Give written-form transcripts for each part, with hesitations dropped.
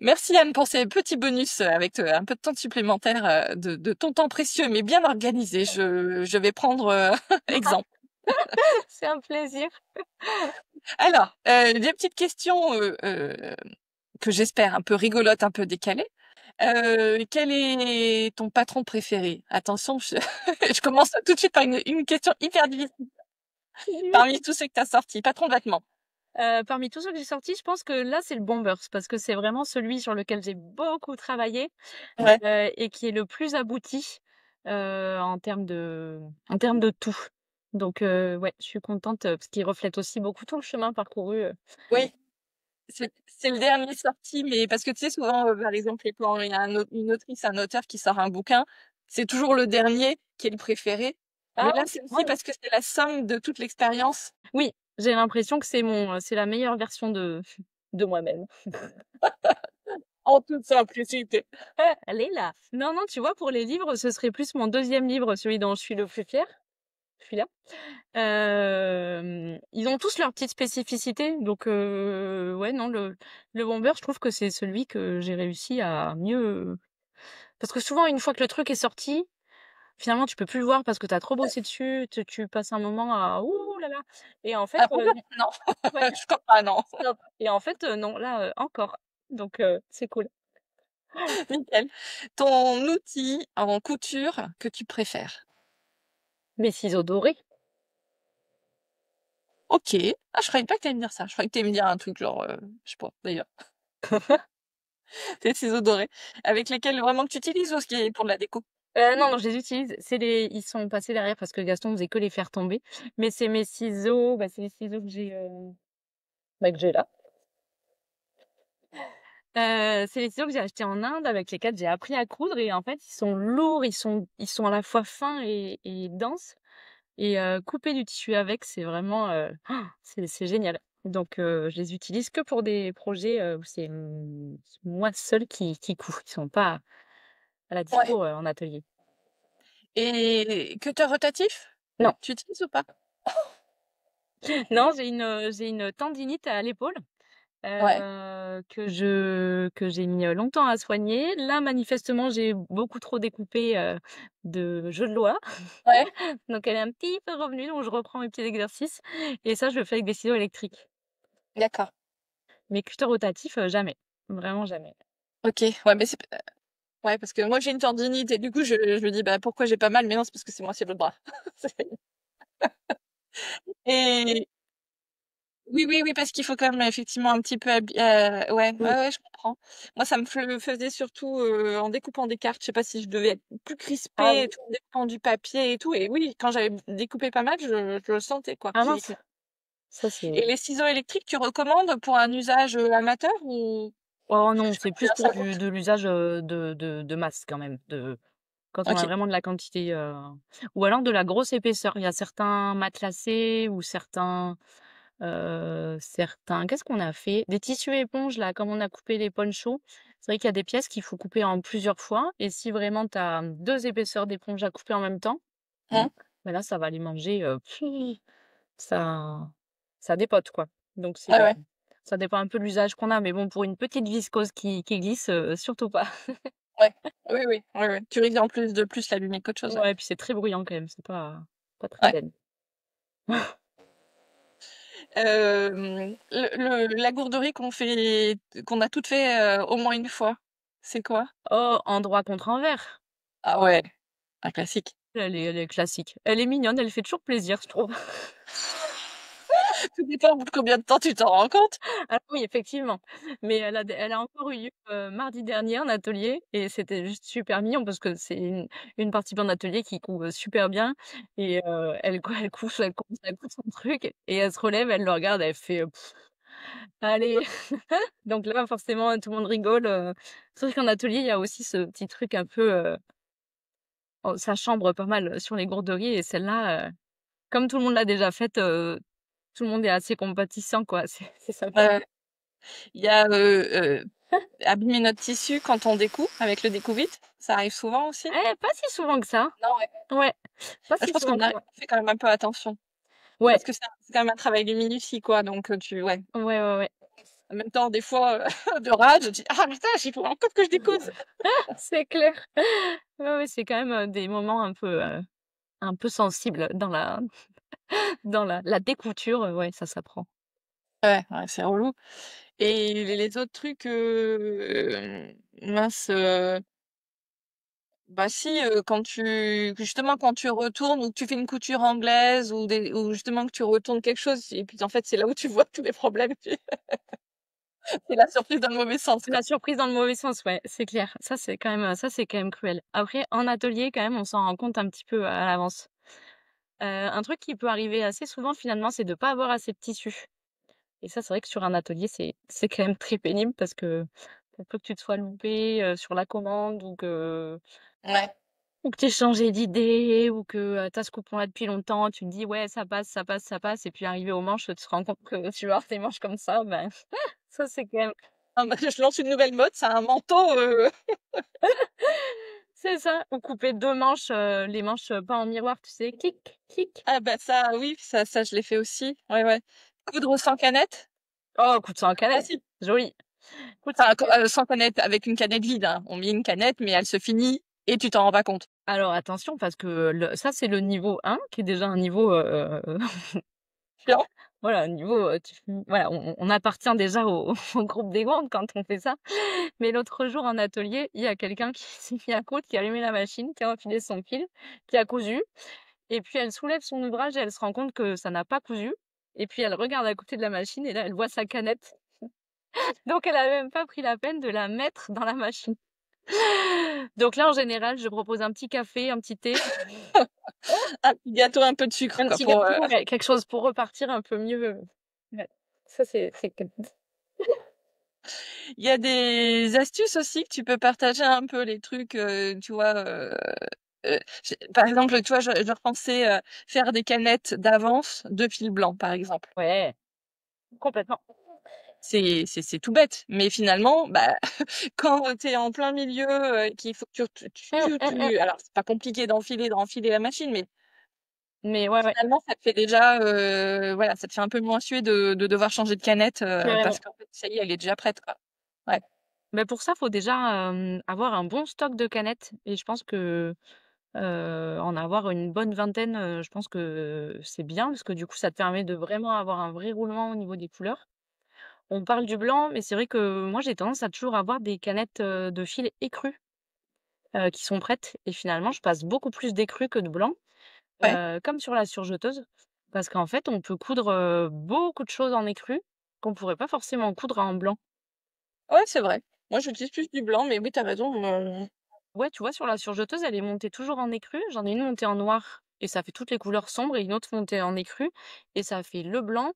Merci Anne pour ces petits bonus avec un peu de temps supplémentaire de ton temps précieux, mais bien organisé. Je vais prendre exemple. C'est un plaisir. Alors, des petites questions que j'espère un peu rigolotes, un peu décalées. Quel est ton patron préféré? Attention, je commence tout de suite par une question hyper difficile. Parmi tous ceux que tu as sortis, patron de vêtements. Parmi tous ceux que j'ai sortis, je pense que là, c'est le Bombers parce que c'est vraiment celui sur lequel j'ai beaucoup travaillé, Ouais. et qui est le plus abouti, en termes de tout. Donc ouais, je suis contente, parce qu'il reflète aussi beaucoup tout le chemin parcouru. Oui, c'est le dernier sorti, mais parce que tu sais, souvent, par exemple, quand il y a une autrice, un auteur qui sort un bouquin, c'est toujours le dernier qui est le préféré. Ah Mais là, c'est aussi ouais, parce que c'est la somme de toute l'expérience. oui, j'ai l'impression que c'est la meilleure version de moi-même. En toute simplicité. Elle est là. Non, non, tu vois, pour les livres, ce serait plus mon deuxième livre, celui dont je suis le plus fière, celui-là. Ils ont tous leurs petites spécificités, donc ouais, non, le Bomber, je trouve que c'est celui que j'ai réussi à mieux. Parce que souvent, une fois que le truc est sorti, finalement, tu peux plus le voir parce que tu as trop bossé dessus, tu passes un moment à ouh là là. Et en fait, Ah bon? Non, ouais, je crois pas, non. stop. Et en fait, non, là, encore. Donc, c'est cool. Nickel. Ton outil en couture que tu préfères? Mes ciseaux dorés. Ok. Ah, je croyais pas que tu allais me dire ça. Je croyais que tu allais me dire un truc genre, je sais pas, d'ailleurs. Tes ciseaux dorés. Avec lesquels vraiment que tu utilises ou ce qui est pour de la déco? Non, non, je les utilise. Ils sont passés derrière parce que Gaston faisait que les faire tomber. Mais c'est mes ciseaux, bah, c'est les ciseaux que j'ai là. C'est les ciseaux que j'ai achetés en Inde avec lesquels j'ai appris à coudre et en fait, ils sont lourds, ils sont à la fois fins et denses et couper du tissu avec, c'est vraiment, c'est génial. Donc je les utilise que pour des projets, où c'est moi seule qui couds. Ils sont pas à la Ouais. dispo, en atelier. Et cutter rotatif? Non, Tu utilises ou pas? non, j'ai une tendinite à l'épaule. Ouais. Que j'ai mis longtemps à soigner. Là, manifestement, j'ai beaucoup trop découpé de jeux de loi. Ouais. Donc, elle est un petit peu revenue. Donc, je reprends mes petits exercices. Et ça, je le fais avec des ciseaux électriques. D'accord. Mais cutter rotatif, jamais. Vraiment jamais. Ok. Ouais, mais c'est ouais, parce que moi j'ai une tendinite et du coup je me dis bah pourquoi j'ai pas mal, mais non, c'est parce que c'est moi, c'est l'autre bras. Et oui, oui, oui, parce qu'il faut quand même effectivement un petit peu ouais, ouais, Oui. ouais, je comprends. Moi, ça me le faisait surtout en découpant des cartes. Je sais pas si je devais être plus Ah crispée et oui. tout, en découpant du papier et tout. Et oui, quand j'avais découpé pas mal, je le sentais, quoi. Ah mince. Ça, Et c'est. les ciseaux électriques, tu recommandes pour un usage amateur ou Oh parce que non, je sais pas c'est plus combien pour ça coûte? de l'usage de masse quand même. Quand on a Ok. vraiment de la quantité. Ou alors de la grosse épaisseur. Il y a certains matelassés ou certains qu'est-ce qu'on a fait? Des tissus éponges là, comme on a coupé les ponchos. C'est vrai qu'il y a des pièces qu'il faut couper en plusieurs fois et si vraiment tu as 2 épaisseurs d'éponge à couper en même temps, Hein. bah là, ça va les manger, ça ça dépote quoi. Donc Ouais, ouais, ça dépend un peu de l'usage qu'on a, mais bon, pour une petite viscose qui glisse, surtout pas. ouais. Oui, oui, ouais, ouais. Tu risques en plus de plus l'abîmer qu'autre chose, ouais. Ouais, et puis c'est très bruyant quand même, c'est pas très Ouais. zen. La gourderie qu'on a toutes fait au moins une fois, c'est quoi? Oh, endroit contre envers. Ah ouais, un classique. Elle est classique. Elle est mignonne, elle fait toujours plaisir, je trouve. Tout dépend au bout de combien de temps tu t'en rends compte. Ah oui, effectivement. Mais elle a encore eu lieu, mardi dernier en atelier et c'était juste super mignon parce que c'est une participante d'atelier qui coud, super bien et elle coud son truc et elle se relève, elle le regarde, elle fait: «Allez!» Donc là, forcément, tout le monde rigole, c'est vrai qu'en atelier, il y a aussi ce petit truc un peu, ça chambre pas mal sur les gourderies et celle-là, comme tout le monde l'a déjà faite, tout le monde est assez compatissant, quoi. C'est sympa. Ouais, ouais. Il y a abîmer notre tissu quand on découpe avec le découvite, ça arrive souvent aussi? Eh, pas si souvent que ça. Non, ouais. Ouais, pas Moi, je si pense souvent que ça. on fait quand même un peu attention Ouais, parce que c'est quand même un travail de minutie, quoi, donc tu ouais. ouais, ouais, ouais. en même temps, des fois, de rage, je dis: «Ah putain, il faut encore que je découpe!» C'est clair. Ouais, ouais, c'est quand même, des moments un peu sensibles dans la découture, ouais, ça s'apprend. Ouais, ouais, c'est relou et les autres trucs, mince, bah si, quand tu justement quand tu retournes ou que tu fais une couture anglaise ou justement que tu retournes quelque chose et puis en fait, c'est là où tu vois tous les problèmes, c'est la surprise dans le mauvais sens, quoi. La surprise dans le mauvais sens, ouais, c'est clair. Ça, c'est quand même cruel. Après, en atelier, quand même, on s'en rend compte un petit peu à l'avance. Un truc qui peut arriver assez souvent, finalement, c'est de pas avoir assez de tissu et ça, c'est vrai que sur un atelier, c'est quand même très pénible parce que pour peu que tu te sois loupé, sur la commande Ouais. ou que tu aies changé d'idée ou que, tu as ce coupon-là depuis longtemps, tu te dis: «Ouais, ça passe, ça passe, ça passe» et puis arrivé aux manches, tu te rends compte que tu vas avoir tes manches comme ça, ben, ça, c'est quand même Ah bah, je lance une nouvelle mode, c'est un manteau, c'est ça, ou couper 2 manches, les manches, pas en miroir, tu sais? Clic, clic. ah bah, ça oui, ça je l'ai fait aussi. Ouais, ouais. Coudre sans canette? Oh, coup de sang en Ah canette, si, joli. Coup de sang enfin, en canette. sans canette, avec une canette vide, hein. On met une canette, mais elle se finit et tu t'en rends pas compte. Alors attention parce que le ça, c'est le niveau 1 qui est déjà un niveau, Chiant. voilà, un niveau, tu voilà, on appartient déjà au au groupe des gourdes quand on fait ça. Mais l'autre jour en atelier, il y a quelqu'un qui s'est mis à coudre, qui a allumé la machine, qui a enfilé son fil, qui a cousu et puis elle soulève son ouvrage et elle se rend compte que ça n'a pas cousu et puis elle regarde à côté de la machine et là, elle voit sa canette. Donc elle a même pas pris la peine de la mettre dans la machine. Donc là, en général, je propose un petit café, un petit thé, Un petit gâteau, un peu de sucre un quoi petit pour, gâteau, ouais, quelque chose pour repartir un peu mieux, ouais. Ça, c'est que il y a des astuces aussi que tu peux partager un peu les trucs, tu vois, j'ai par exemple, tu vois, je repensais, faire des canettes d'avance de fil blanc, par exemple. ouais, complètement. C'est tout bête, mais finalement, bah, quand tu es en plein milieu, qu'il faut que alors c'est pas compliqué d'enfiler la machine, mais Mais ouais, ouais, finalement ça te fait déjà, voilà, ça te fait un peu moins suer de devoir changer de canette, parce carrément. qu'en fait, ça y est, elle est déjà prête, quoi. Ouais. Mais pour ça, faut déjà, avoir un bon stock de canettes et je pense que, en avoir une bonne vingtaine, je pense que c'est bien parce que du coup, ça te permet de vraiment avoir un vrai roulement au niveau des couleurs. On parle du blanc, mais c'est vrai que moi, j'ai tendance à toujours avoir des canettes, de fil écru, qui sont prêtes et finalement, je passe beaucoup plus d'écru que de blanc, Ouais. comme sur la surjeteuse parce qu'en fait, on peut coudre, beaucoup de choses en écru qu'on pourrait pas forcément coudre en blanc. Ouais, c'est vrai. Moi, j'utilise plus du blanc, mais oui, tu as raison, Ouais, tu vois, sur la surjeteuse, elle est montée toujours en écru. J'en ai une montée en noir et ça fait toutes les couleurs sombres et une autre montée en écru et ça fait le blanc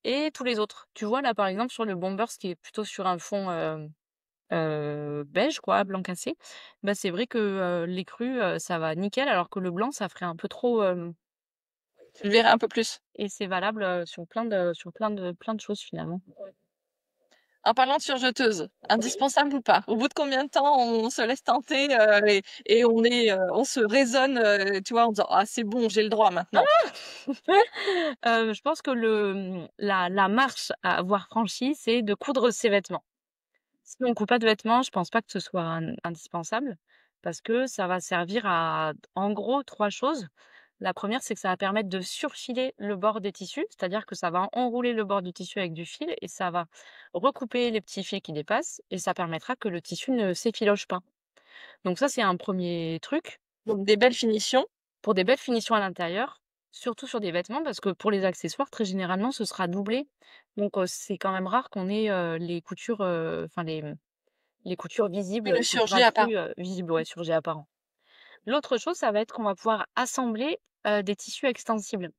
et tous les autres. Tu vois, là, par exemple, sur le Bombers qui est plutôt sur un fond, beige quoi, blanc cassé, bah, c'est vrai que, l'écru, ça va nickel alors que le blanc, ça ferait un peu trop, tu le verrais un peu plus. et c'est valable, sur plein de choses finalement. En parlant de surjeteuse, indispensable ou pas? Au bout de combien de temps on se laisse tenter, et on se raisonne, tu vois, en disant: «Ah c'est bon, j'ai le droit maintenant». Je pense que la marche à avoir franchie, c'est de coudre ses vêtements. Si on coupe pas de vêtements, je pense pas que ce soit indispensable parce que ça va servir à, en gros, 3 choses. La première, c'est que ça va permettre de surfiler le bord des tissus, c'est-à-dire que ça va enrouler le bord du tissu avec du fil et ça va recouper les petits fils qui dépassent et ça permettra que le tissu ne s'effiloche pas. Donc ça, c'est un premier truc Donc des belles finitions. pour des belles finitions à l'intérieur, surtout sur des vêtements parce que pour les accessoires, très généralement, ce sera doublé. Donc c'est quand même rare qu'on ait, les coutures, enfin les coutures Oui, visibles, le coutures surjet à part. accrues, visibles, ouais, sur jet apparent. L'autre chose, ça va être qu'on va pouvoir assembler, des tissus extensibles.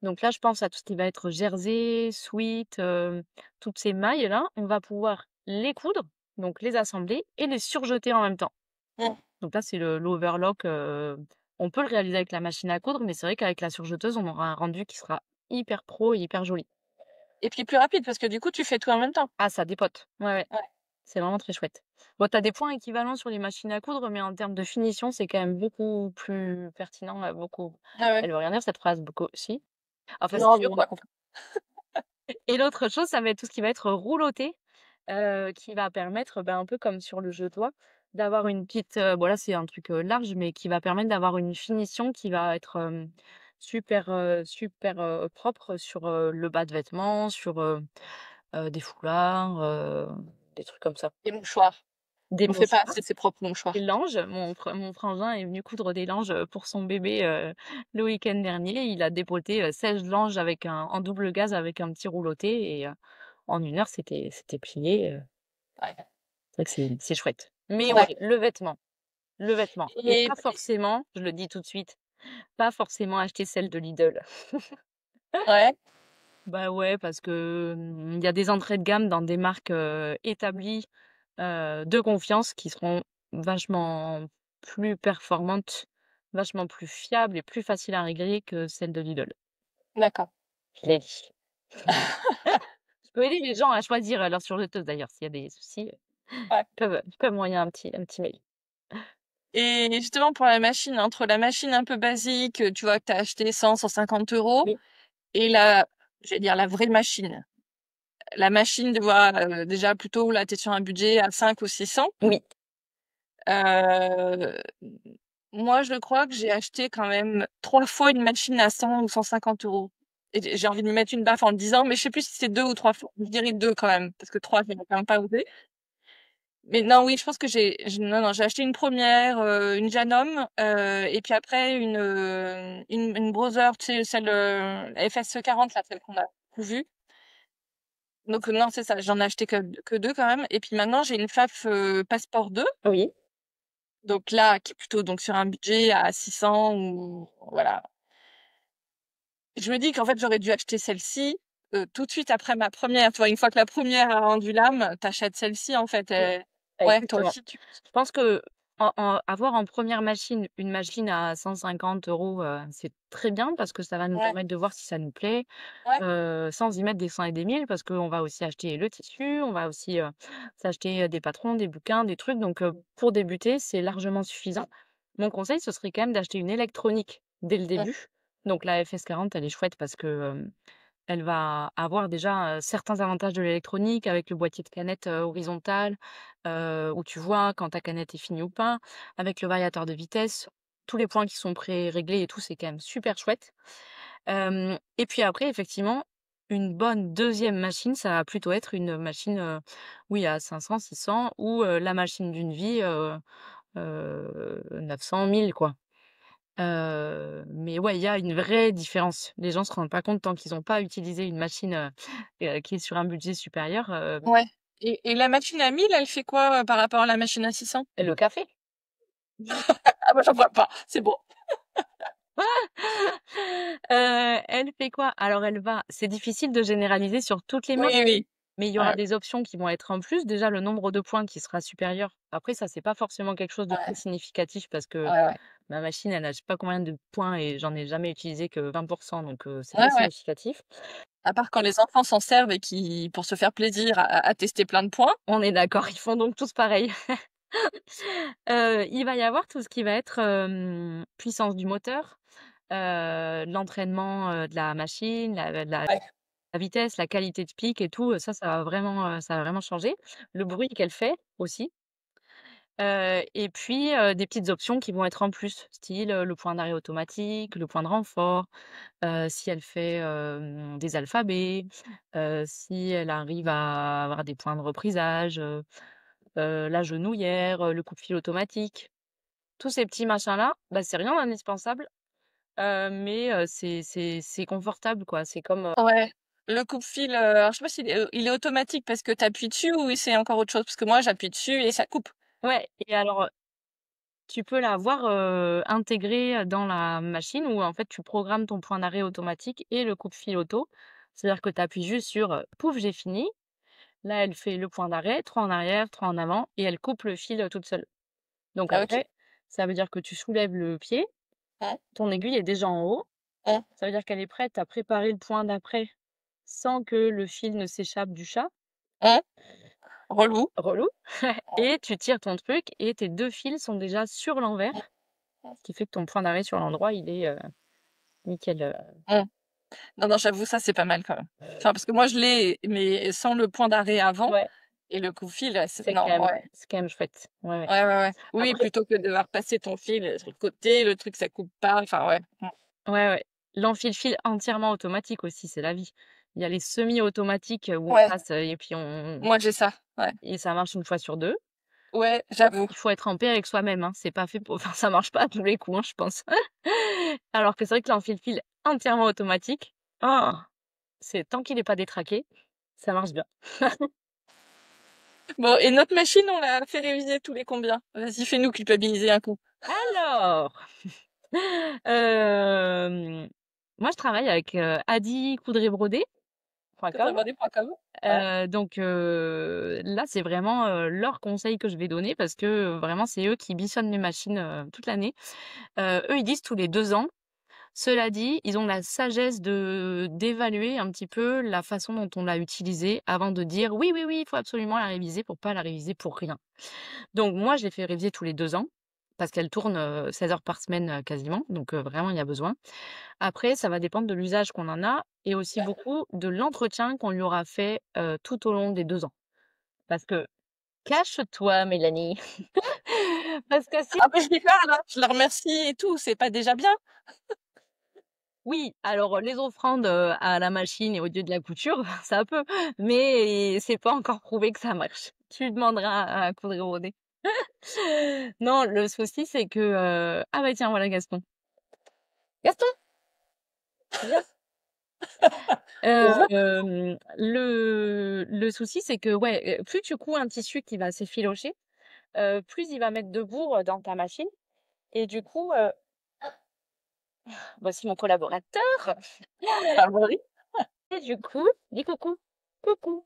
Donc là, je pense à tout ce qui va être jersey, sweat, toutes ces mailles-là, on va pouvoir les coudre, donc les assembler et les surjeter en même temps. Mmh. Donc là, c'est le l'overlock, on peut le réaliser avec la machine à coudre, mais c'est vrai qu'avec la surjeteuse, on aura un rendu qui sera hyper pro et hyper joli. Et puis plus rapide parce que du coup, tu fais tout en même temps. Ah, ça dépote. Ouais, ouais. Ouais. C'est vraiment très chouette. Bon, tu as des points équivalents sur les machines à coudre, mais en termes de finition, c'est quand même beaucoup plus pertinent, beaucoup Ah ouais. elle veut rien dire cette phrase, beaucoup si. Enfin, si Non, tu mais veux, on a compris. et l'autre chose, ça va être tout ce qui va être rouloté. qui va permettre, un peu comme sur le jeu de doigts, d'avoir une petite, bon là c'est un truc, large, mais qui va permettre d'avoir une finition qui va être, super, propre sur, le bas de vêtements, sur, des foulards, des trucs comme ça. Les mouchoirs. Des On fait pas mouchoirs, assez ses propres des mouchoirs. langes. Mon frangin est venu coudre des langes, pour son bébé, le week-end dernier. Il a dépoté, 16 langes avec en double gaze avec un petit rouloté et en 1 heure c'était plié, Ouais. c'est vrai que c'est chouette. Mais Ouais ouais, le vêtement et et pas forcément, je le dis tout de suite, pas forcément acheter celle de Lidl. ouais, Bah, ouais, parce que, il y a des entrées de gamme dans des marques, établies, de confiance qui seront vachement plus performantes, vachement plus fiables et plus faciles à régler que celles de Lidl. d'accord. Je l'ai dit. Je peux aider les gens à choisir, leur surjeteuse d'ailleurs, s'il y a des soucis, Ouais ils peuvent m'envoyer un petit mail. et justement pour la machine, entre la machine un peu basique, tu vois, que tu as acheté 100-150 € Oui, et la j'allais dire la vraie machine. La machine, tu vois, déjà plutôt là, tu es sur un budget à 500 ou 600. oui, Heu, moi je crois que j'ai acheté quand même 3 fois une machine à 100 ou 150 € et j'ai envie de me mettre une baffe en le disant, mais je sais plus si c'est 2 ou 3 fois. Je dirais 2 quand même, parce que 3 je vais quand même pas oser. Mais non, oui, je pense que non, j'ai acheté une première, une Janome, et puis après une Brother, tu sais, celle, FS40 là, celle qu'on a vue. Donc non, c'est ça, j'en ai acheté que 2 quand même et puis maintenant j'ai une Pfaff, Passport 2, oui. donc là, qui est plutôt donc sur un budget à 600 ou voilà. Je me dis qu'en fait, j'aurais dû acheter celle-ci, tout de suite après ma première. Tu vois? Une fois que la première a rendu l'âme, t'achètes celle-ci en fait, Oui, ouais, toi exactement. aussi tu Je pense que avoir en première machine, une machine à 150 €, c'est très bien parce que ça va nous ouais, permettre de voir si ça nous plaît, ouais, sans y mettre des cents et des mille parce qu'on va aussi acheter le tissu, on va aussi, s'acheter, des patrons, des bouquins, des trucs donc pour débuter, c'est largement suffisant. Mon conseil, ce serait quand même d'acheter une électronique dès le mmh, début. Donc la FS40, elle est chouette parce que, elle va avoir déjà, certains avantages de l'électronique avec le boîtier de canette, horizontal, où tu vois quand ta canette est finie ou pas, avec le variateur de vitesse, tous les points qui sont pré-réglés et tout, c'est quand même super chouette. Et puis après effectivement, une bonne deuxième machine, ça va plutôt être une machine, oui à 500-600 ou la machine d'une vie, 900-1000 quoi. Mais ouais, il y a une vraie différence. Les gens se rendent pas compte tant qu'ils ont pas utilisé une machine, qui est sur un budget supérieur, ouais et la machine à 1000, elle fait quoi, par rapport à la machine à 600? le café. Ah bah, j'en vois pas, c'est bon. Elle fait quoi? Alors elle va c'est difficile de généraliser sur toutes les Oui, marques, oui. mais il y aura Ouais, des options qui vont être en plus. Déjà le nombre de points qui sera supérieur. Après ça, c'est pas forcément quelque chose de très ouais, significatif parce que ouais, ouais. ma machine, elle a je sais pas combien de points et j'en ai jamais utilisé que 20 donc c'est Ouais, pas ouais. significatif. À part quand les enfants s'en servent et qui pour se faire plaisir à tester plein de points. On est d'accord, ils font donc tous pareil. Il va y avoir tout ce qui va être, puissance du moteur, l'entraînement, de la machine, Ouais, la vitesse, la qualité de pic et tout, ça va vraiment changer. Le bruit qu'elle fait aussi, et puis, des petites options qui vont être en plus, style, le point d'arrêt automatique, le point de renfort, si elle fait, des alphabets, si elle arrive à avoir des points de reprisage, la genouillère, le coupe-fil automatique. Tous ces petits machins-là, bah, c'est rien d'indispensable, mais c'est confortable, quoi. C'est comme, ouais. Le coupe-fil, alors je sais pas il est automatique parce que tu appuies dessus ou c'est encore autre chose? Parce que moi j'appuie dessus et ça coupe. ouais et alors, tu peux l'avoir, intégré, dans la machine où en fait tu programmes ton point d'arrêt automatique et le coupe-fil auto. C'est-à-dire que tu appuies juste sur, «Pouf, j'ai fini». Là, elle fait le point d'arrêt, 3 en arrière, 3 en avant et elle coupe le fil, toute seule. Donc Ah OK. après, ça veut dire que tu soulèves le pied, Mmh, ton aiguille est déjà en haut. mmh, Ça veut dire qu'elle est prête à préparer le point d'après sans que le fil ne s'échappe du chat. mmh. Relou. Relou. Ouais, Et tu tires ton truc et tes 2 fils sont déjà sur l'envers, mmh, mmh, ce qui fait que ton point d'arrêt sur l'endroit, il est, nickel, mmh. Non, non, j'avoue ça c'est pas mal quand même. Enfin parce que moi je l'ai, mais sans le point d'arrêt avant ouais. Et le coup-fil, C'est non, ouais. quand même chouette. Ouais, ouais. Ouais, ouais, ouais. Oui, Après plutôt que de devoir passer ton fil, sur le côté, le truc ça coupe pas, enfin ouais. ouais, ouais. L'enfile-fil entièrement automatique aussi, c'est la vie. Il y a les semi-automatiques, où on Ouais, passe, et puis on moi j'ai ça, ouais. et ça marche une fois sur 2. Ouais, j'avoue. Il faut être en paix avec soi-même, hein. C'est pas fait pour enfin, ça marche pas à tous les coups, hein, je pense. Alors que c'est vrai que l'enfile-fil entièrement automatique, oh, c'est tant qu'il est pas détraqué, ça marche bien. Bon, et notre machine, on l'a fait réviser tous les combien? Vas-y, fais-nous culpabiliser un coup. Alors, hem, moi je travaille avec, Adi coudray-brodé.com. Couturier-brodé.com. Ouais. Donc là, c'est vraiment, leurs conseils que je vais donner parce que, vraiment, c'est eux qui bichonnent mes machines, toute l'année. Eux, ils disent tous les 2 ans. Cela dit, ils ont la sagesse de d'évaluer un petit peu la façon dont on l'a utilisée avant de dire: «Oui, oui, oui, il faut absolument la réviser», pour pas la réviser pour rien. Donc moi, je les fais réviser tous les 2 ans parce qu'elle tourne, 16 heures par semaine, quasiment, donc vraiment, il y a besoin. Après, ça va dépendre de l'usage qu'on en a et aussi beaucoup de l'entretien qu'on lui aura fait, tout au long des 2 ans. Parce que cache-toi, Mélanie, parce que si Ah mais je l'ai pas là, je la remercie et tout, c'est pas déjà bien? oui, alors, les offrandes, à la machine et au dieu de la couture, ça peut, mais c'est pas encore prouvé que ça marche. Tu demanderas à Coudray-Brodé. Non, le souci, c'est que, ah bah tiens, voilà Gaston. Gaston, viens. Le souci, c'est que, ouais, plus tu couds un tissu qui va s'effilocher, plus il va mettre de bourre, dans ta machine et du coup, voici mon collaborateur favori et du coup dis coucou, coucou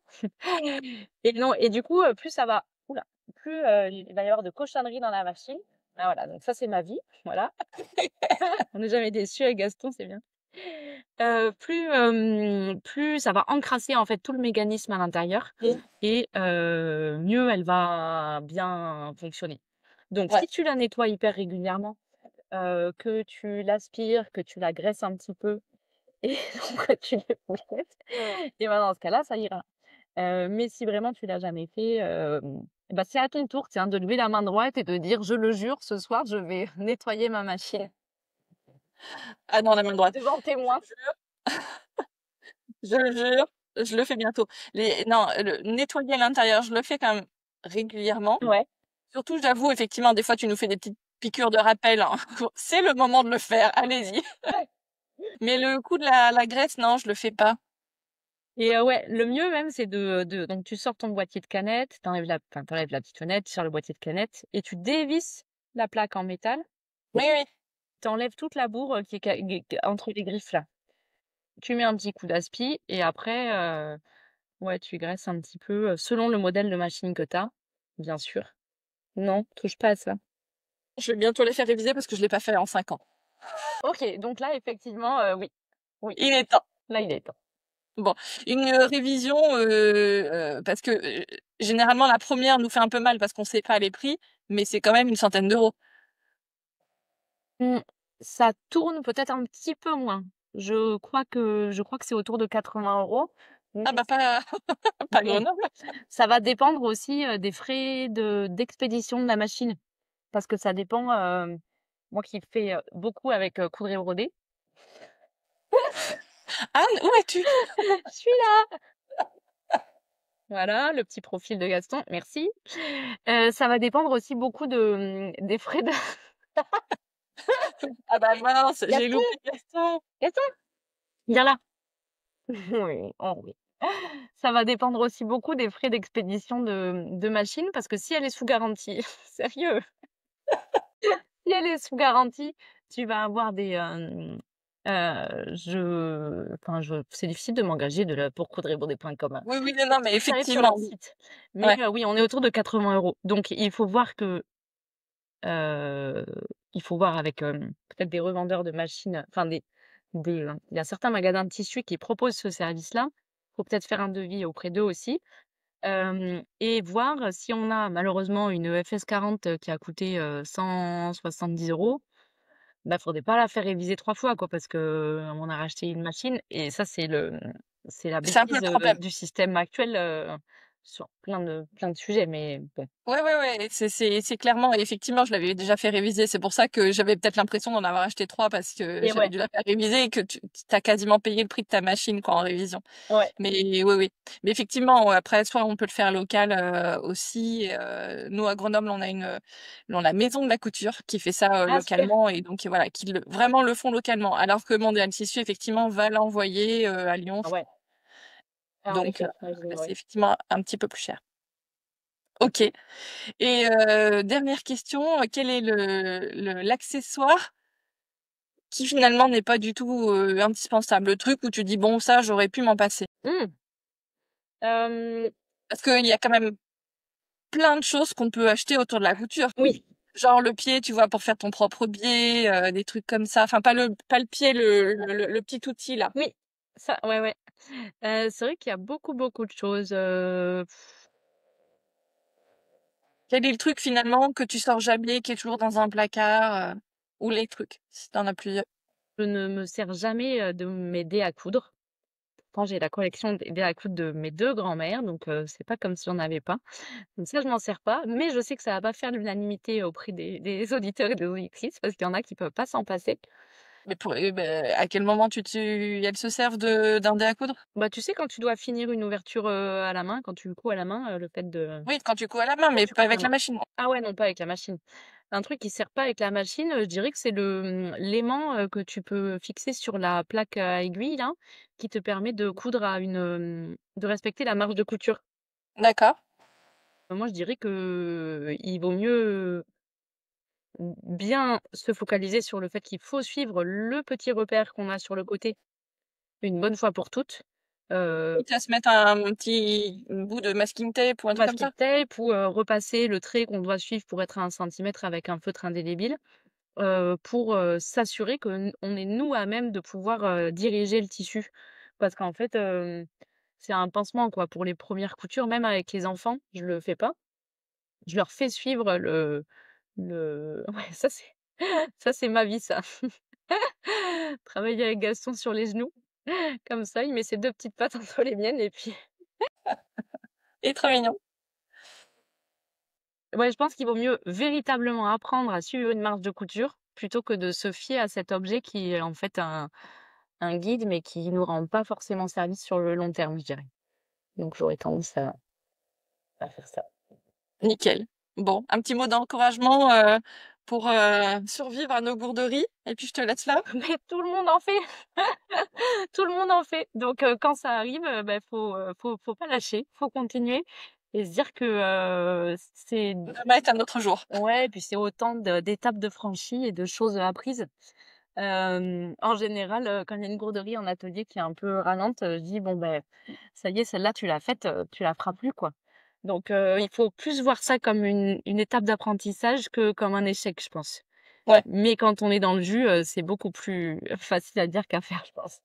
et non et du coup, plus ça va ouh là, plus, il va y avoir de cochonneries dans la machine. Ah voilà, donc ça, c'est ma vie, voilà. On n'est jamais déçu avec Gaston, c'est bien. Plus ça va encrasser, en fait, tout le mécanisme à l'intérieur Mmh. et mieux elle va bien fonctionner. Donc Ouais. si tu la nettoies hyper régulièrement, que tu l'aspires, que tu la graisses un petit peu et donc que tu les fouettes et ben, dans ce cas-là, ça ira. Mais si vraiment tu l'as jamais fait, bah, c'est à ton tour, tiens, de lever la main droite et de dire: «Je le jure, ce soir, je vais nettoyer ma machine Ah non, la main droite. devant témoin». Je le jure, je le fais bientôt. Non, le nettoyer l'intérieur, je le fais quand même régulièrement. Ouais. Surtout, j'avoue, effectivement, des fois, tu nous fais des petites piqûres de rappel, hein. C'est le moment de le faire, allez-y. Mais le coup de la graisse, non, je le fais pas. Et ouais, le mieux même, c'est de donc tu sors ton boîtier de canettes, tu la petite fenêtre, tu sors le boîtier de canettes et tu dévisses la plaque en métal. Oui, oui. Tu enlèves toute la bourre, qui est entre les griffes là. Tu mets un petit coup d'aspi et après, ouais, tu graisses un petit peu, selon le modèle de machine que tu as, bien sûr. Non, touche pas à ça. Je vais bientôt les faire réviser parce que je l'ai pas fait en 5 ans. OK, donc là, effectivement, oui, oui, Il est temps. là, il est temps. Bon, une révision, parce que généralement, la première nous fait un peu mal parce qu'on sait pas les prix, mais c'est quand même une centaine d'euros. Mmh, ça tourne peut-être un petit peu moins. Je crois que c'est autour de 80 €, mais Ah bah pas, pas mais Grenoble. ça va dépendre aussi, des frais d'expédition de la machine. Parce que ça dépend, moi qui fais, beaucoup avec, Coudray-Brodé. Ah, où es-tu? Je suis là! Voilà, le petit profil de Gaston, merci. Ça va dépendre aussi beaucoup des frais de Ah bah mince, j'ai Gaston! loupé Gaston. Gaston! Viens là! Oui, oh oui. Ça va dépendre aussi beaucoup des frais d'expédition de machine parce que si elle est sous garantie, sérieux, si elle est sous garantie, tu vas avoir des, c'est difficile de m'engager pour coudray-brodé.com, hein. Oui, oui, non, non, mais Tu arrives sur leur effectivement, site. Mais, ouais. oui, on est autour de 80 €. Donc il faut voir que, heu, il faut voir avec, peut-être des revendeurs de machines, enfin il y a certains magasins de tissus qui proposent ce service-là. Faut peut-être faire un devis auprès d'eux aussi. Et voir si on a malheureusement une FS40 qui a coûté, 170 €, bah, faudrait pas la faire réviser 3 fois quoi, parce qu'on a racheté une machine et ça c'est la C'est un peu le bêtise, problème. du système actuel, sur plein de sujets, mais bon. Ouais, ouais, ouais, c'est clairement effectivement, je l'avais déjà fait réviser. C'est pour ça que j'avais peut-être l'impression d'en avoir acheté 3 parce que Et j'avais ouais, dû la faire réviser et que tu as quasiment payé le prix de ta machine, quoi, en révision. ouais. Mais oui, oui. Mais effectivement, ouais, après, soit on peut le faire local, aussi. Nous, à Grenoble, on a la Maison de la Couture qui fait ça, Ah super! localement et donc voilà, qui vraiment le font localement. Alors que Mondial Tissu, effectivement, va l'envoyer, à Lyon, Ah je ouais. crois. Ah en Donc, effet, j'imagine, c'est ouais. effectivement un petit peu plus cher. OK. Et dernière question, quel est l'accessoire qui finalement n'est pas du tout, indispensable? Le truc où tu dis: «Bon ça, j'aurais pu m'en passer». Mmh. Hem, Parce qu'il y a quand même plein de choses qu'on peut acheter autour de la couture. oui, Genre le pied, tu vois, pour faire ton propre biais, des trucs comme ça. Enfin pas le pied, le petit outil là. oui, ça ouais, ouais. C'est vrai qu'il y a beaucoup, beaucoup de choses, Quel est le truc finalement que tu sors jamais, qui est toujours dans un placard, ou les trucs, si tu en as plusieurs? je ne me sers jamais, de mes dés à coudre. Pourtant j'ai la collection des dés à coudre de mes 2 grands-mères, donc c'est pas comme si j'en avais pas. Donc ça, je m'en sers pas, mais je sais que ça va pas faire l'unanimité auprès des auditeurs et des auditrices parce qu'il y en a qui peuvent pas s'en passer. Mais à quel moment elles se servent d'un dé à coudre? Bah, tu sais, quand tu dois finir une ouverture, à la main, quand tu couds à la main, le fait de Oui, quand tu couds à la main, quand mais tu pas couds à la avec la main. machine. Ah ouais, non, pas avec la machine. Un truc qui sert pas avec la machine, je dirais que c'est l'aimant, que tu peux fixer sur la plaque à aiguille là, qui te permet de coudre de respecter la marge de couture. D'accord. Moi, je dirais qu'il vaut mieux bien se focaliser sur le fait qu'il faut suivre le petit repère qu'on a sur le côté, une bonne fois pour toutes. Quitte à se mettre un petit bout de masking tape ou un truc comme Masking ça? tape ou repasser le trait qu'on doit suivre pour être à 1 centimètre avec un feutre indélébile, pour, s'assurer que on est nous à même de pouvoir, diriger le tissu. Parce qu'en fait, c'est un pansement quoi pour les premières coutures, même avec les enfants, je le fais pas. Je leur fais suivre ouais ça c'est ma vie ça. Travailler avec Gaston sur les genoux, comme ça, il met ses 2 petites pattes entre les miennes et puis Et trop mignon. ouais, je pense qu'il vaut mieux véritablement apprendre à suivre une marge de couture, plutôt que de se fier à cet objet qui est en fait un guide, mais qui nous rend pas forcément service sur le long terme, je dirais. Donc j'aurais tendance à faire ça. Nickel. Bon, un petit mot d'encouragement, pour, survivre à nos gourderies et puis je te laisse là. Mais tout le monde en fait! Tout le monde en fait. Donc quand ça arrive, bah, faut pas lâcher, faut continuer et se dire que, c'est Demain est un autre jour. ouais, et puis c'est autant d'étapes de franchies et de choses apprises. En général, quand il y a une gourderie en atelier qui est un peu ralente, je dis: «Bon, ben ça y est, celle-là, tu l'as faite, tu la feras plus, quoi». Donc il faut plus voir ça comme une étape d'apprentissage que comme un échec, je pense. Ouais, Mais quand on est dans le jus, c'est beaucoup plus facile à dire qu'à faire, je pense.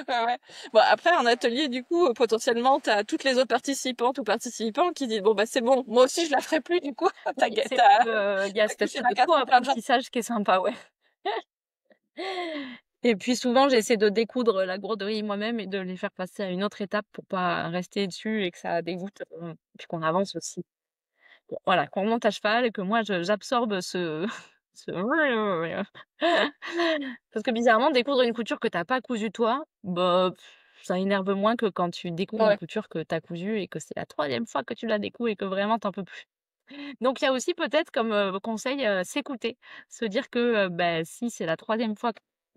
ouais, ouais. Bon après en atelier du coup, potentiellement, tu as toutes les autres participantes ou participants qui disent: «Bon bah c'est bon, moi aussi je la ferai plus du coup». Tu Oui, ga c'est tu il y a cet couché aspect dans de 4 plein de gens. co-apprentissage qui est sympa, ouais. Et puis souvent, j'essaie de découdre la gourderie moi-même et de les faire passer à une autre étape pour pas rester dessus et que ça dégoûte, puis qu'on avance aussi. Bon, voilà, qu'on monte à cheval et que moi j'absorbe ce parce que bizarrement, découdre une couture que tu as pas cousue toi, bah, ça énerve moins que quand tu découvres une Ouais. couture que tu as cousue et que c'est la troisième fois que tu la découds et que vraiment tu en peux plus. Donc il y a aussi peut-être comme, conseil, s'écouter. Se dire que, bah, si c'est la troisième fois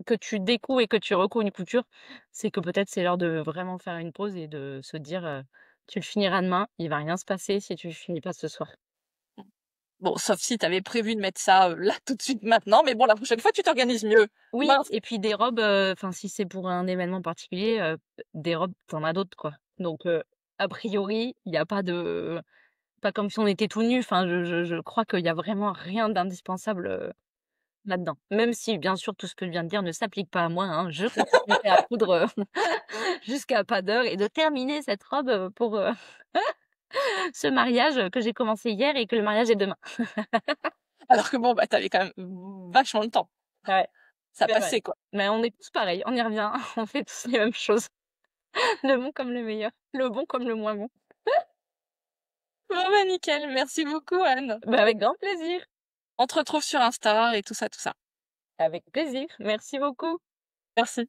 que tu découds et que tu recouds une couture, c'est que peut-être c'est l'heure de vraiment faire une pause et de se dire, «Tu le finiras demain, il va rien se passer si tu le finis pas ce soir». Bon, sauf si tu avais prévu de mettre ça, là tout de suite maintenant, mais bon la prochaine fois tu t'organises mieux. Oui Mince. et puis des robes, enfin si c'est pour un événement particulier, des robes, tu en as d'autres, quoi. Donc a priori, il y a pas de pas comme si on était tout nus, enfin je crois qu'il y a vraiment rien d'indispensable, là-dedans. Même si bien sûr tout ce que je viens de dire ne s'applique pas à moi, hein, je continuerai à coudre, jusqu'à pas d'heure et de terminer cette robe, pour, ce mariage, que j'ai commencé hier et que le mariage est demain. Alors que bon, bah, tu avais quand même vachement de temps. Ouais, Ça c'est vrai. passait quoi. Mais on est tous pareils, on y revient, on fait tous les mêmes choses, le bon comme le meilleur, le bon comme le moins bon. Bon, bah, nickel. Merci beaucoup, Anne. Bah, avec grand plaisir, On te retrouve sur Insta et tout ça, tout ça. avec plaisir. Merci beaucoup. Merci.